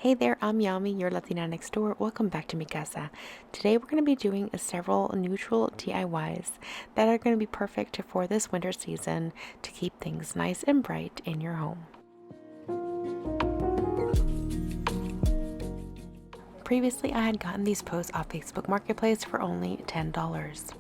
Hey there, I'm Yami, your Latina next door. Welcome back to mi casa. Today we're going to be doing several neutral DIYs that are going to be perfect for this winter season to keep things nice and bright in your home. Previously, I had gotten these posts off Facebook Marketplace for only $10.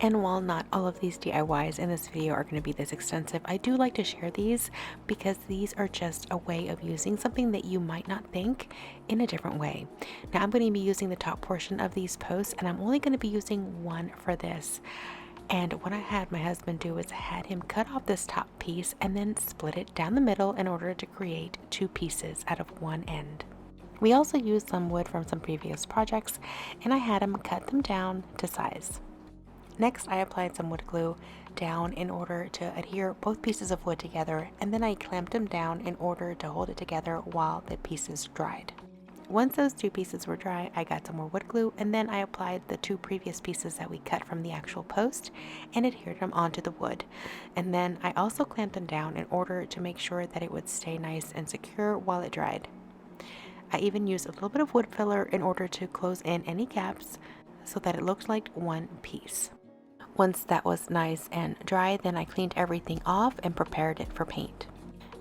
And while not all of these DIYs in this video are going to be this extensive, I do like to share these because these are just a way of using something that you might not think in a different way. Now I'm going to be using the top portion of these posts, and I'm only going to be using one for this. And what I had my husband do is I had him cut off this top piece and then split it down the middle in order to create two pieces out of one end. We also used some wood from some previous projects, and I had him cut them down to size. Next, I applied some wood glue down in order to adhere both pieces of wood together, and then I clamped them down in order to hold it together while the pieces dried. Once those two pieces were dry, I got some more wood glue, and then I applied the two previous pieces that we cut from the actual post and adhered them onto the wood. And then I also clamped them down in order to make sure that it would stay nice and secure while it dried. I even used a little bit of wood filler in order to close in any gaps so that it looked like one piece. Once that was nice and dry, then I cleaned everything off and prepared it for paint.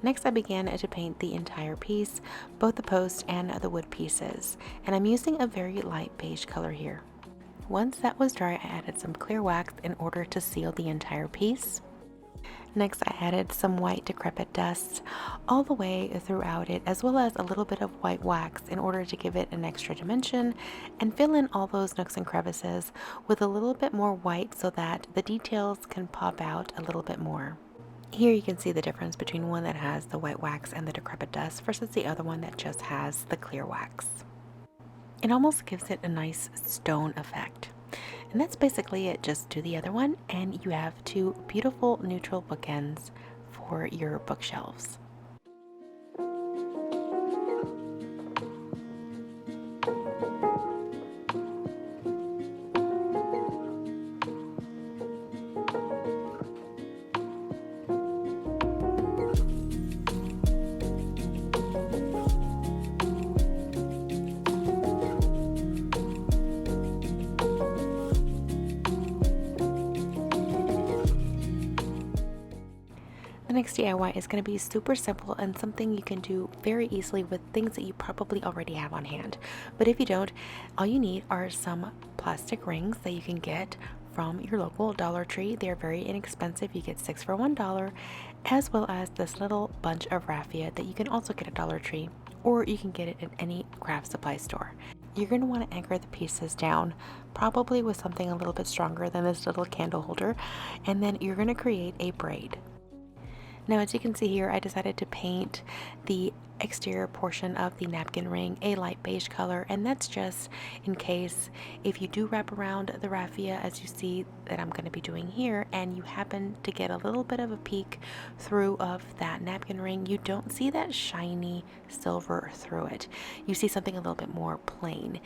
Next, I began to paint the entire piece, both the post and the wood pieces, and I'm using a very light beige color here. Once that was dry, I added some clear wax in order to seal the entire piece. Next, I added some white decrepit dust all the way throughout it, as well as a little bit of white wax in order to give it an extra dimension and fill in all those nooks and crevices with a little bit more white so that the details can pop out a little bit more. Here you can see the difference between one that has the white wax and the decrepit dust versus the other one that just has the clear wax. It almost gives it a nice stone effect. And that's basically it. Just do the other one and you have two beautiful neutral bookends for your bookshelves. The next DIY is going to be super simple and something you can do very easily with things that you probably already have on hand. But if you don't, all you need are some plastic rings that you can get from your local Dollar Tree. They're very inexpensive. You get 6 for $1, as well as this little bunch of raffia that you can also get at Dollar Tree, or you can get it at any craft supply store. You're going to want to anchor the pieces down, probably with something a little bit stronger than this little candle holder, and then you're going to create a braid. Now, as you can see here, I decided to paint the exterior portion of the napkin ring a light beige color, and that's just in case if you do wrap around the raffia, as you see that I'm going to be doing here, and you happen to get a little bit of a peek through of that napkin ring, you don't see that shiny silver through it. You see something a little bit more plain.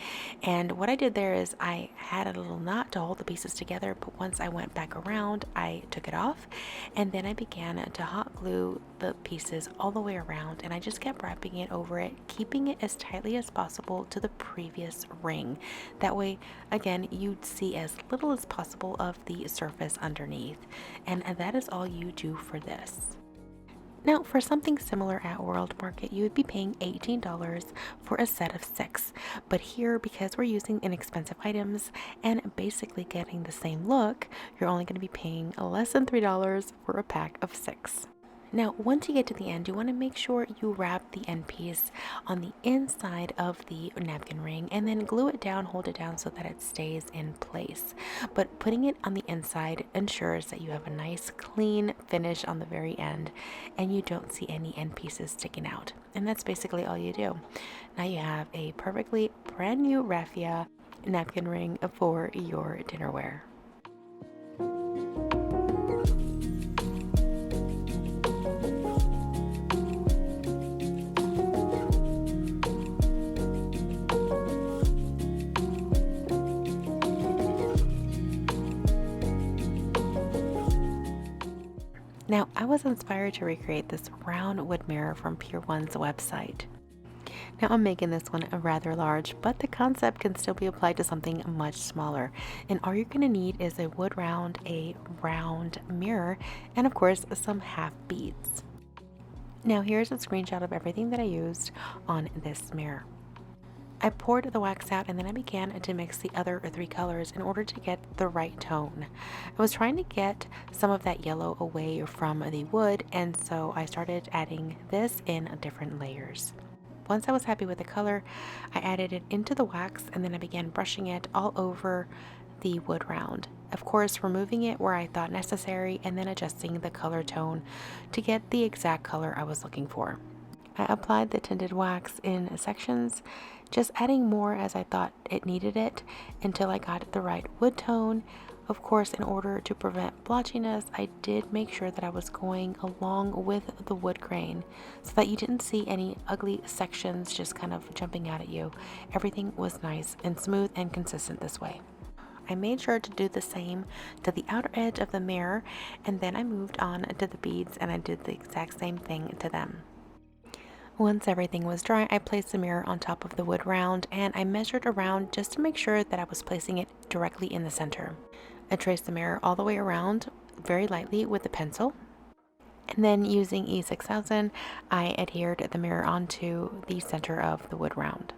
And what I did there is I had a little knot to hold the pieces together, but once I went back around, I took it off, and then I began to hot glue the pieces all the way around, and I just kept wrapping it over it, keeping it as tightly as possible to the previous ring. That way, again, you'd see as little as possible of the surface underneath, and that is all you do for this. Now, for something similar at World Market, you would be paying $18 for a set of 6. But here, because we're using inexpensive items and basically getting the same look, you're only going to be paying less than $3 for a pack of 6. Now, once you get to the end, you want to make sure you wrap the end piece on the inside of the napkin ring and then glue it down, hold it down so that it stays in place. But putting it on the inside ensures that you have a nice clean finish on the very end and you don't see any end pieces sticking out. And that's basically all you do. Now you have a perfectly brand new raffia napkin ring for your dinnerware. Now, I was inspired to recreate this round wood mirror from Pier 1's website. Now I'm making this one a rather large, but the concept can still be applied to something much smaller. And all you're going to need is a wood round, a round mirror, and of course some half beads. Now here's a screenshot of everything that I used on this mirror. I poured the wax out and then I began to mix the other 3 colors in order to get the right tone. I was trying to get some of that yellow away from the wood, and so I started adding this in different layers. Once I was happy with the color, I added it into the wax and then I began brushing it all over the wood round. Of course, removing it where I thought necessary and then adjusting the color tone to get the exact color I was looking for. I applied the tinted wax in sections, just adding more as I thought it needed it until I got the right wood tone. Of course, in order to prevent blotchiness, I did make sure that I was going along with the wood grain so that you didn't see any ugly sections just kind of jumping out at you. Everything was nice and smooth and consistent this way. I made sure to do the same to the outer edge of the mirror, and then I moved on to the beads and I did the exact same thing to them. Once everything was dry, I placed the mirror on top of the wood round and I measured around just to make sure that I was placing it directly in the center. I traced the mirror all the way around very lightly with a pencil, and then using E6000, I adhered the mirror onto the center of the wood round.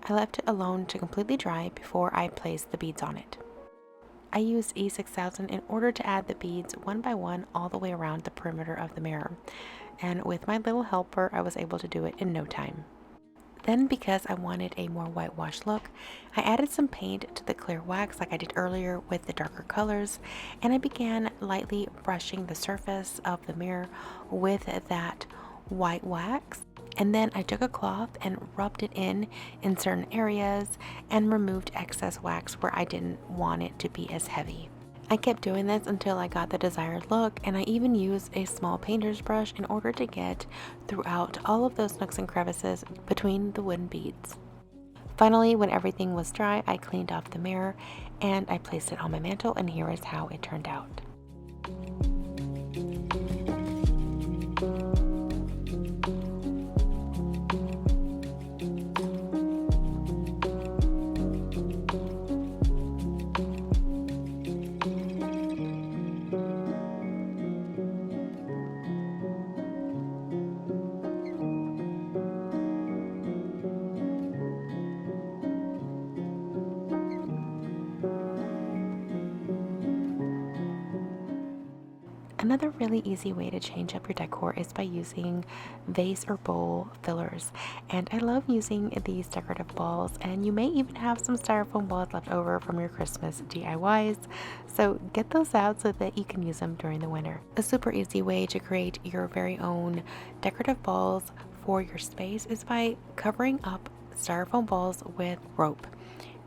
I left it alone to completely dry before I placed the beads on it. I used E6000 in order to add the beads one by one all the way around the perimeter of the mirror, and with my little helper I was able to do it in no time. Then, because I wanted a more whitewash look, I added some paint to the clear wax like I did earlier with the darker colors, and I began lightly brushing the surface of the mirror with that white wax. And then I took a cloth and rubbed it in certain areas and removed excess wax where I didn't want it to be as heavy. I kept doing this until I got the desired look, and I even used a small painter's brush in order to get throughout all of those nooks and crevices between the wooden beads. Finally, when everything was dry, I cleaned off the mirror and I placed it on my mantle, and here is how it turned out. Another really easy way to change up your decor is by using vase or bowl fillers, and I love using these decorative balls, and you may even have some styrofoam balls left over from your Christmas DIYs, so get those out so that you can use them during the winter. A super easy way to create your very own decorative balls for your space is by covering up styrofoam balls with rope.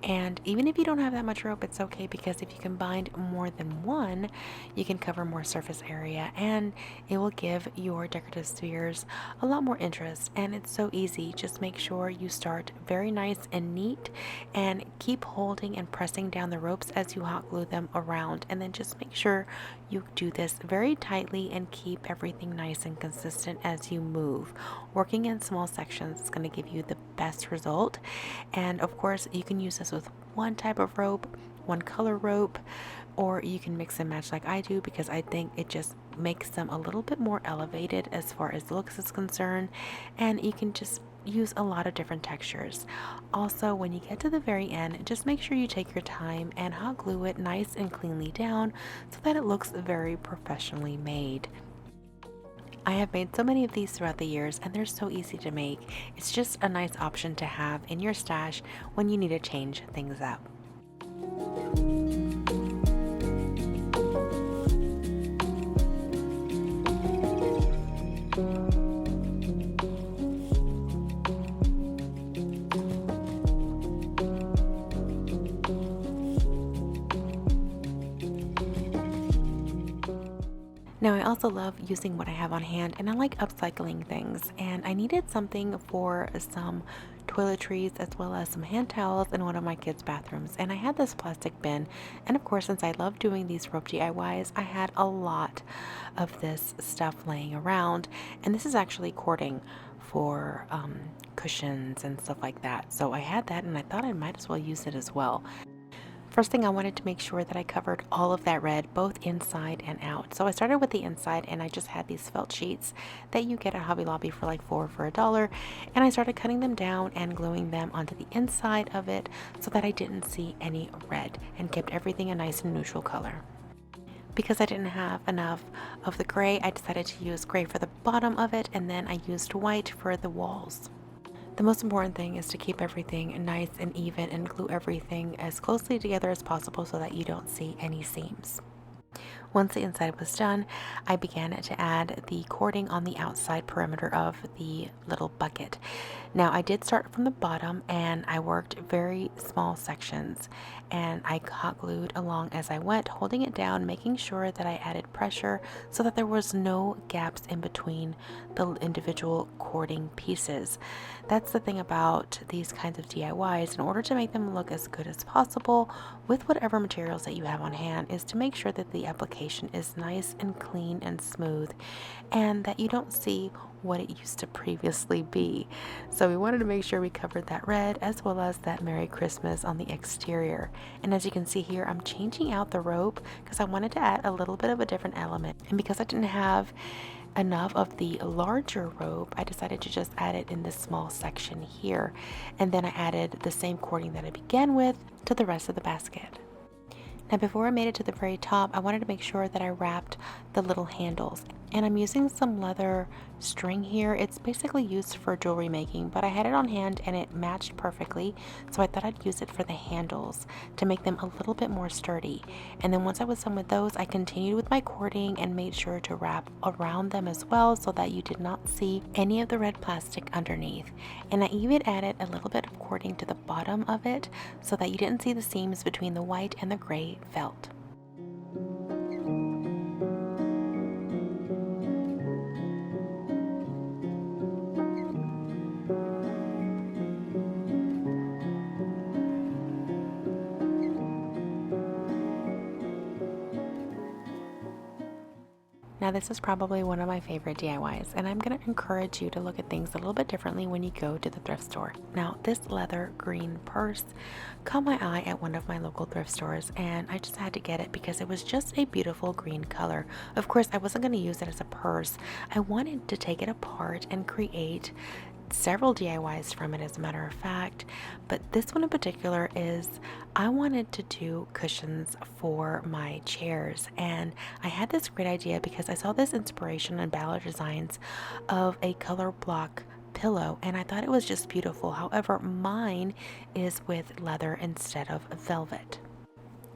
And even if you don't have that much rope, it's okay, because if you combine more than one, you can cover more surface area and it will give your decorative spheres a lot more interest. And it's so easy. Just make sure you start very nice and neat and keep holding and pressing down the ropes as you hot glue them around. And then just make sure you do this very tightly and keep everything nice and consistent as you move. Working in small sections is going to give you the best result. And of course, you can use this with one type of rope, one color rope, or you can mix and match like I do, because I think it just makes them a little bit more elevated as far as looks is concerned, and you can just use a lot of different textures. Also, when you get to the very end, just make sure you take your time and hot glue it nice and cleanly down so that it looks very professionally made. I have made so many of these throughout the years, and they're so easy to make. It's just a nice option to have in your stash when you need to change things up. Now, I also love using what I have on hand, and I like upcycling things, and I needed something for some toiletries as well as some hand towels in one of my kids' bathrooms, and I had this plastic bin. And of course, since I love doing these rope DIYs, I had a lot of this stuff laying around, and this is actually cording for cushions and stuff like that. So I had that and I thought I might as well use it as well. First thing, I wanted to make sure that I covered all of that red, both inside and out. So I started with the inside, and I just had these felt sheets that you get at Hobby Lobby for like $4 for $1. And I started cutting them down and gluing them onto the inside of it so that I didn't see any red, and kept everything a nice and neutral color. Because I didn't have enough of the gray, I decided to use gray for the bottom of it, and then I used white for the walls. The most important thing is to keep everything nice and even and glue everything as closely together as possible so that you don't see any seams. Once the inside was done, I began to add the cording on the outside perimeter of the little bucket. Now, I did start from the bottom and I worked very small sections, and I hot glued along as I went, holding it down, making sure that I added pressure so that there was no gaps in between the individual cording pieces. That's the thing about these kinds of DIYs. In order to make them look as good as possible with whatever materials that you have on hand, is to make sure that the application is nice and clean and smooth, and that you don't see what it used to previously be. So we wanted to make sure we covered that red as well as that Merry Christmas on the exterior. And as you can see here, I'm changing out the rope because I wanted to add a little bit of a different element. And because I didn't have enough of the larger rope, I decided to just add it in this small section here. And then I added the same cording that I began with to the rest of the basket. Now, before I made it to the very top, I wanted to make sure that I wrapped the little handles. And I'm using some leather string here. It's basically used for jewelry making, but I had it on hand and it matched perfectly. So I thought I'd use it for the handles to make them a little bit more sturdy. And then once I was done with those, I continued with my cording and made sure to wrap around them as well so that you did not see any of the red plastic underneath. And I even added a little bit of cording to the bottom of it so that you didn't see the seams between the white and the gray felt. Now, this is probably one of my favorite DIYs, and I'm going to encourage you to look at things a little bit differently when you go to the thrift store. Now, this leather green purse caught my eye at one of my local thrift stores, and I just had to get it because it was just a beautiful green color. Of course, I wasn't going to use it as a purse. I wanted to take it apart and create several DIYs from it, as a matter of fact, but this one in particular is I wanted to do cushions for my chairs, and I had this great idea because I saw this inspiration in Ballard Designs of a color block pillow, and I thought it was just beautiful. However, mine is with leather instead of velvet.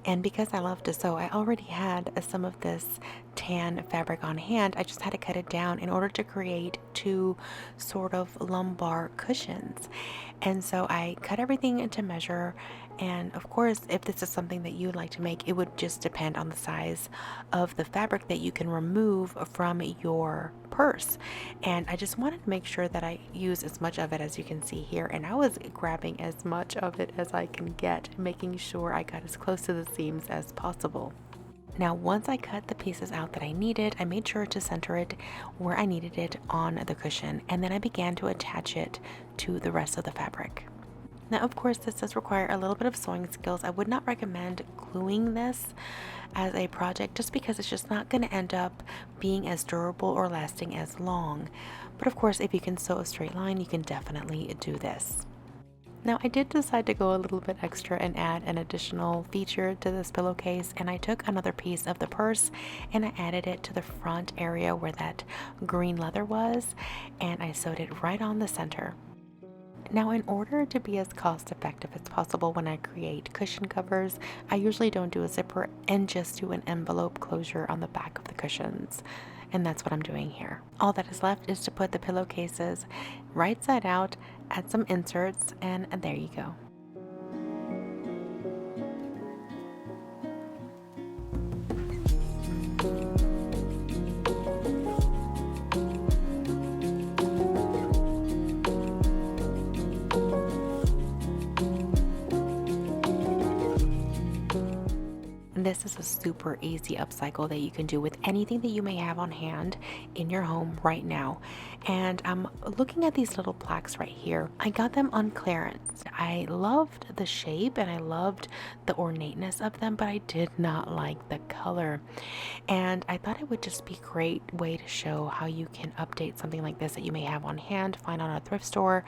And because I love to sew, I already had some of this tan fabric on hand. I just had to cut it down in order to create two sort of lumbar cushions. And so I cut everything into measure. And of course, if this is something that you'd like to make, it would just depend on the size of the fabric that you can remove from your purse. And I just wanted to make sure that I use as much of it as you can see here. And I was grabbing as much of it as I can get, making sure I got as close to the seams as possible. Now, once I cut the pieces out that I needed, I made sure to center it where I needed it on the cushion, and then I began to attach it to the rest of the fabric. Now, of course, this does require a little bit of sewing skills. I would not recommend gluing this as a project just because it's just not going to end up being as durable or lasting as long. But of course, if you can sew a straight line, you can definitely do this. Now, I did decide to go a little bit extra and add an additional feature to this pillowcase, and I took another piece of the purse and I added it to the front area where that green leather was, and I sewed it right on the center. Now, in order to be as cost effective as possible when I create cushion covers, I usually don't do a zipper and just do an envelope closure on the back of the cushions. And that's what I'm doing here. All that is left is to put the pillowcases right side out, add some inserts, and there you go. This this is a super easy upcycle that you can do with anything that you may have on hand in your home right now. And I'm looking at these little plaques right here. I got them on clearance. I loved the shape and I loved the ornateness of them, but I did not like the color. And I thought it would just be a great way to show how you can update something like this that you may have on hand, find on a thrift store,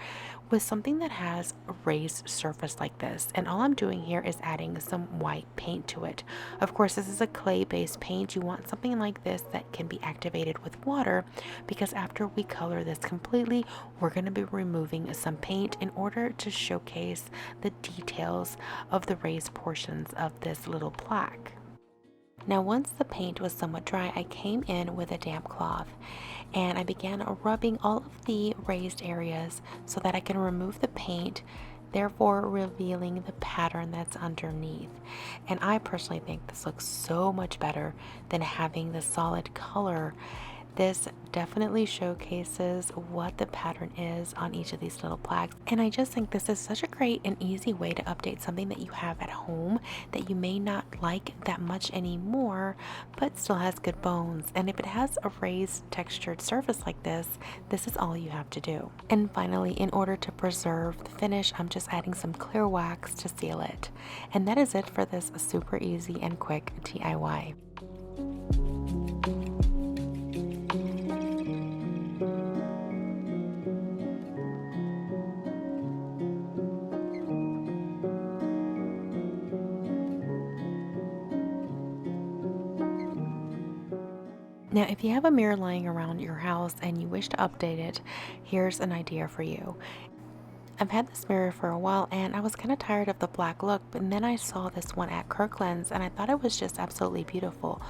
with something that has a raised surface like this. And all I'm doing here is adding some white paint to it. Of course, this is a clay-based paint. You want something like this that can be activated with water, because after we color this completely, we're going to be removing some paint in order to showcase the details of the raised portions of this little plaque. Now, once the paint was somewhat dry, I came in with a damp cloth and I began rubbing all of the raised areas so that I can remove the paint, therefore revealing the pattern that's underneath. And I personally think this looks so much better than having the solid color. This definitely showcases what the pattern is on each of these little plaques. And I just think this is such a great and easy way to update something that you have at home that you may not like that much anymore, but still has good bones. And if it has a raised textured surface like this is all you have to do. And finally, in order to preserve the finish, I'm just adding some clear wax to seal it. And that is it for this super easy and quick DIY. Now, if you have a mirror lying around your house and you wish to update it, here's an idea for you. I've had this mirror for a while and I was kind of tired of the black look, but then I saw this one at Kirkland's and I thought it was just absolutely beautiful.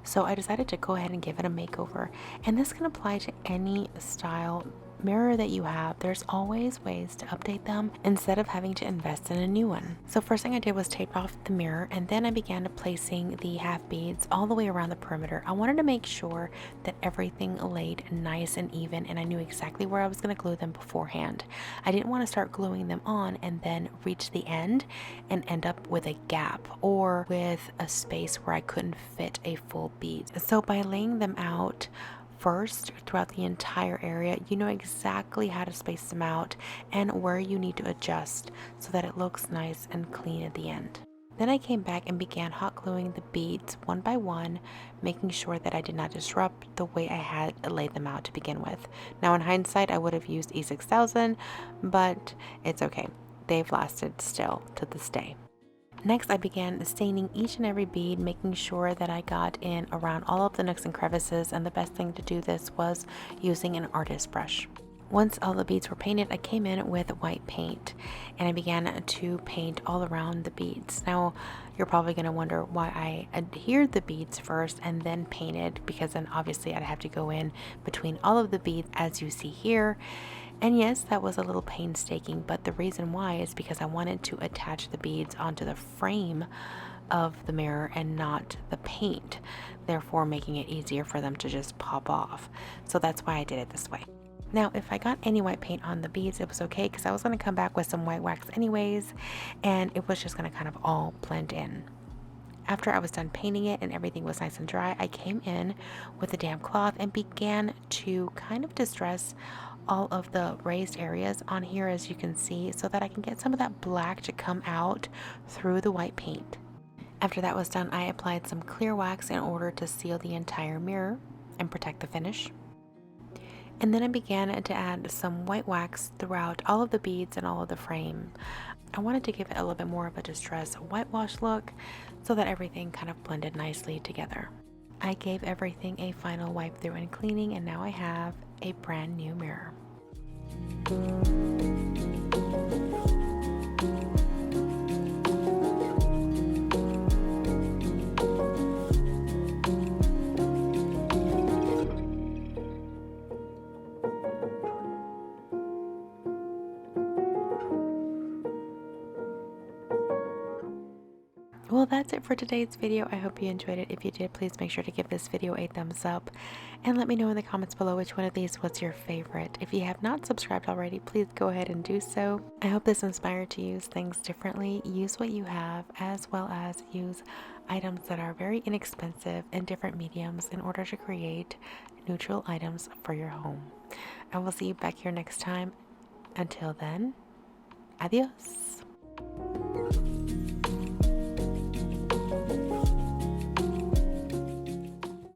So I decided to go ahead and give it a makeover. And this can apply to any style mirror that you have. There's always ways to update them instead of having to invest in a new one. So first thing I did was tape off the mirror, and then I began placing the half beads all the way around the perimeter. I wanted to make sure that everything laid nice and even, and I knew exactly where I was going to glue them beforehand. I didn't want to start gluing them on and then reach the end and end up with a gap or with a space where I couldn't fit a full bead. So by laying them out first throughout the entire area, you know exactly how to space them out and where you need to adjust so that it looks nice and clean at the end. Then I came back and began hot gluing the beads one by one, making sure that I did not disrupt the way I had laid them out to begin with. Now in hindsight, I would have used E6000, but it's okay. They've lasted still to this day. Next, I began staining each and every bead, making sure that I got in around all of the nooks and crevices, and the best thing to do this was using an artist brush. Once all the beads were painted, I came in with white paint and I began to paint all around the beads. Now, you're probably going to wonder why I adhered the beads first and then painted, because then obviously I'd have to go in between all of the beads as you see here. And yes, that was a little painstaking, but the reason why is because I wanted to attach the beads onto the frame of the mirror and not the paint, therefore making it easier for them to just pop off. So that's why I did it this way. Now, if I got any white paint on the beads, it was okay because I was going to come back with some white wax anyways, and it was just going to kind of all blend in. After I was done painting it and everything was nice and dry, I came in with a damp cloth and began to kind of distress all of the raised areas on here, as you can see, so that I can get some of that black to come out through the white paint. After that was done, I applied some clear wax in order to seal the entire mirror and protect the finish. And then I began to add some white wax throughout all of the beads and all of the frame. I wanted to give it a little bit more of a distressed whitewash look so that everything kind of blended nicely together. I gave everything a final wipe through and cleaning, and now I have a brand new mirror. Well, Well, that's it for today's video. I hope you enjoyed it. If you did, please make sure to give this video a thumbs up and let me know in the comments below which one of these was your favorite. If you have not subscribed already, please go ahead and do so. I hope this inspired to use things differently, use what you have, as well as use items that are very inexpensive in different mediums in order to create neutral items for your home. I will see you back here next time. Until then, adios.